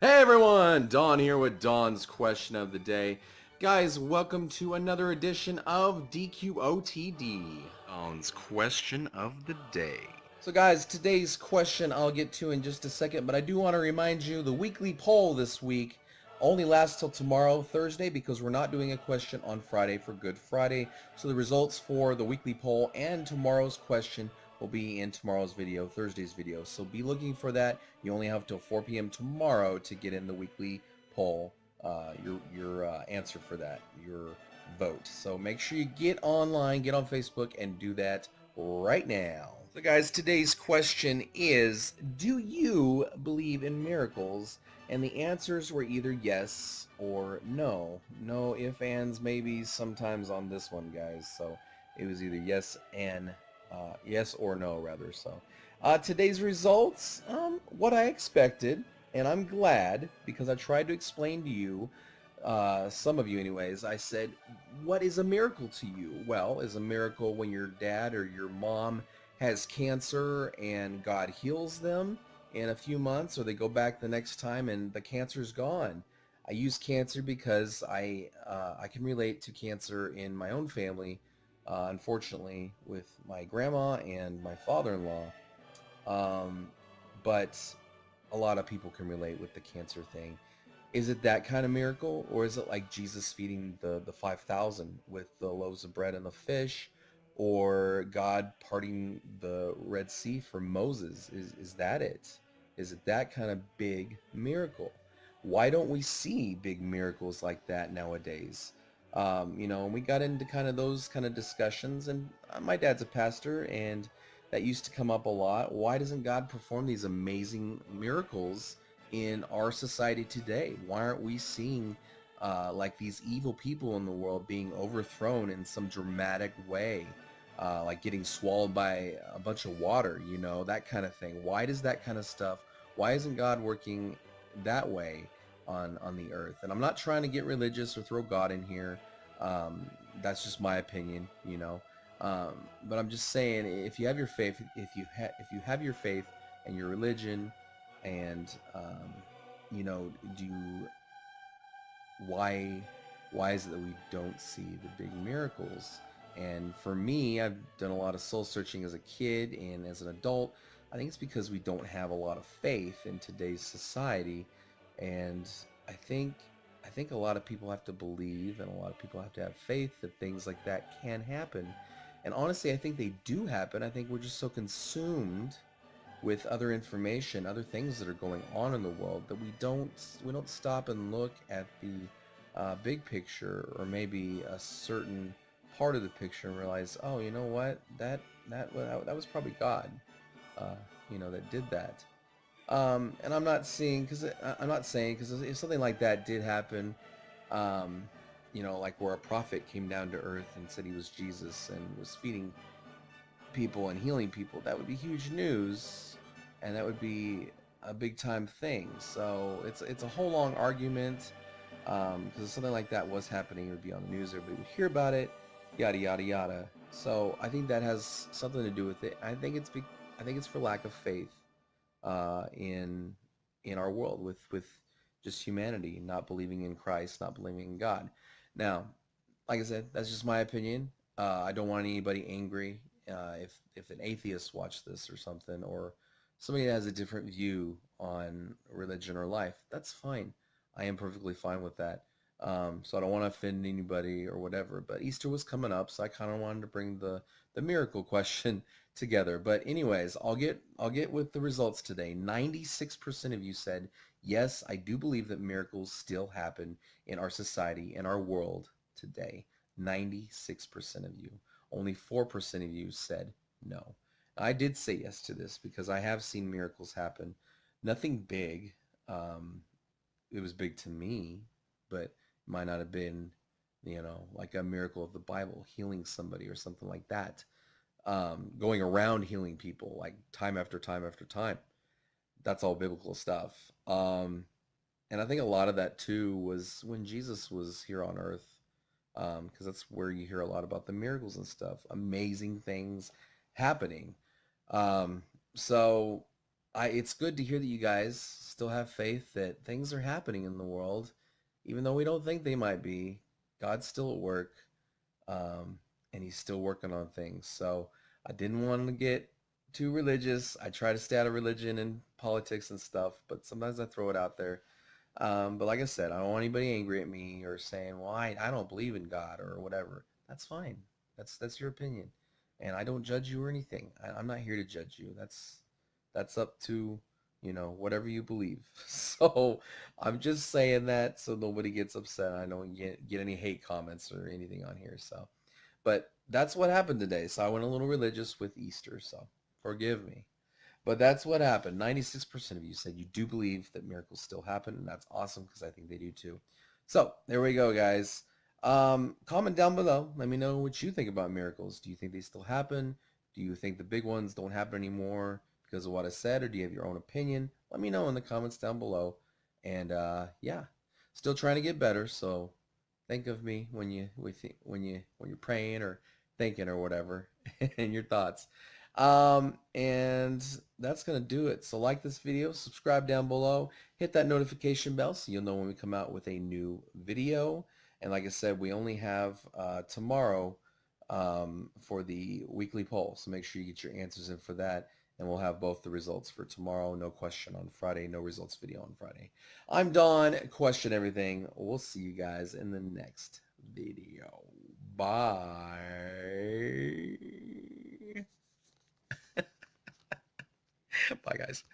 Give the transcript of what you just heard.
Hey everyone, Don here with Don's Question of the Day. Guys, welcome to another edition of DQOTD, Don's Question of the Day. So guys, today's question I'll get to in just a second, but I do want to remind you the weekly poll this week only lasts till tomorrow, Thursday, because we're not doing a question on Friday for Good Friday. So the results for the weekly poll and tomorrow's question will be in tomorrow's video, Thursday's video. So be looking for that. You only have till 4 p.m. tomorrow to get in the weekly poll, your answer for that, your vote. So make sure you get online, get on Facebook, and do that right now. So guys, today's question is, do you believe in miracles? And the answers were either yes or no. No ifs, ands, maybes sometimes on this one, guys. So it was either yes or no, rather. So today's results, what I expected, and I'm glad because I tried to explain to you, some of you anyways. I said, what is a miracle to you? Well, is a miracle when your dad or your mom has cancer and God heals them in a few months, or they go back the next time and the cancer's gone. I use cancer because I can relate to cancer in my own family, unfortunately, with my grandma and my father-in-law. But a lot of people can relate with the cancer thing. Is it that kind of miracle, or is it like Jesus feeding the 5,000 with the loaves of bread and the fish, or God parting the Red Sea for Moses? Is that it? Is it that kind of big miracle? Why don't we see big miracles like that nowadays? And we got into kind of those kind of discussions, and my dad's a pastor, and that used to come up a lot. Why doesn't God perform these amazing miracles in our society today? Why aren't we seeing like these evil people in the world being overthrown in some dramatic way, like getting swallowed by a bunch of water, that kind of thing? Why does that kind of stuff, why isn't God working that way on the earth? And I'm not trying to get religious or throw God in here. That's just my opinion. But I'm just saying, if you have your faith, if you have your faith and your religion, and do you, why is it that we don't see the big miracles? And for me, I've done a lot of soul searching as a kid and as an adult. I think it's because we don't have a lot of faith in today's society, and I think a lot of people have to believe, and a lot of people have to have faith that things like that can happen. And honestly, I think they do happen. I think we're just so consumed with other information, other things that are going on in the world, that we don't stop and look at the big picture, or maybe a certain part of the picture, and realize, oh, you know what, that was probably God, that did that. And I'm not saying, because if something like that did happen, like where a prophet came down to earth and said he was Jesus and was feeding people and healing people, that would be huge news, and that would be a big time thing. So it's a whole long argument, because if something like that was happening, it would be on the news, everybody would hear about it, yada yada yada. So I think that has something to do with it. I think it's for lack of faith in our world, with just humanity not believing in Christ, not believing in God. Now, like I said, that's just my opinion. I don't want anybody angry. If an atheist watched this or something, or somebody that has a different view on religion or life, that's fine. I am perfectly fine with that. So I don't want to offend anybody or whatever. But Easter was coming up, so I kind of wanted to bring the miracle question together. But anyways, I'll get with the results today. 96% of you said, yes, I do believe that miracles still happen in our society, in our world today. 96% of you. Only 4% of you said no. I did say yes to this because I have seen miracles happen. Nothing big. It was big to me, but it might not have been, like a miracle of the Bible, healing somebody or something like that. Going around healing people like time after time after time. That's all biblical stuff. And I think a lot of that too was when Jesus was here on earth, because that's where you hear a lot about the miracles and stuff, amazing things happening. So it's good to hear that you guys still have faith that things are happening in the world, even though we don't think they might be. God's still at work, um, and He's still working on things. So I didn't want to get too religious. I try to stay out of religion and politics and stuff, but sometimes I throw it out there. But like I said, I don't want anybody angry at me or saying, "Well, I don't believe in God" or whatever. That's fine. That's your opinion, and I don't judge you or anything. I'm not here to judge you. That's up to, whatever you believe. So I'm just saying that so nobody gets upset. I don't get any hate comments or anything on here. So, but that's what happened today. So I went a little religious with Easter. So forgive me. But that's what happened. 96% of you said you do believe that miracles still happen, and that's awesome because I think they do too. So there we go, guys. Comment down below. Let me know what you think about miracles. Do you think they still happen? Do you think the big ones don't happen anymore because of what I said, or do you have your own opinion? Let me know in the comments down below. And yeah, still trying to get better. So think of me when you're praying or thinking or whatever, and your thoughts. And that's gonna do it. So like this video, subscribe down below, hit that notification bell so you'll know when we come out with a new video. And like I said, we only have tomorrow for the weekly poll, so make sure you get your answers in for that, and we'll have both the results for tomorrow. No question on Friday, no results video on Friday. I'm Don, question everything. We'll see you guys in the next video. Bye. Bye, guys.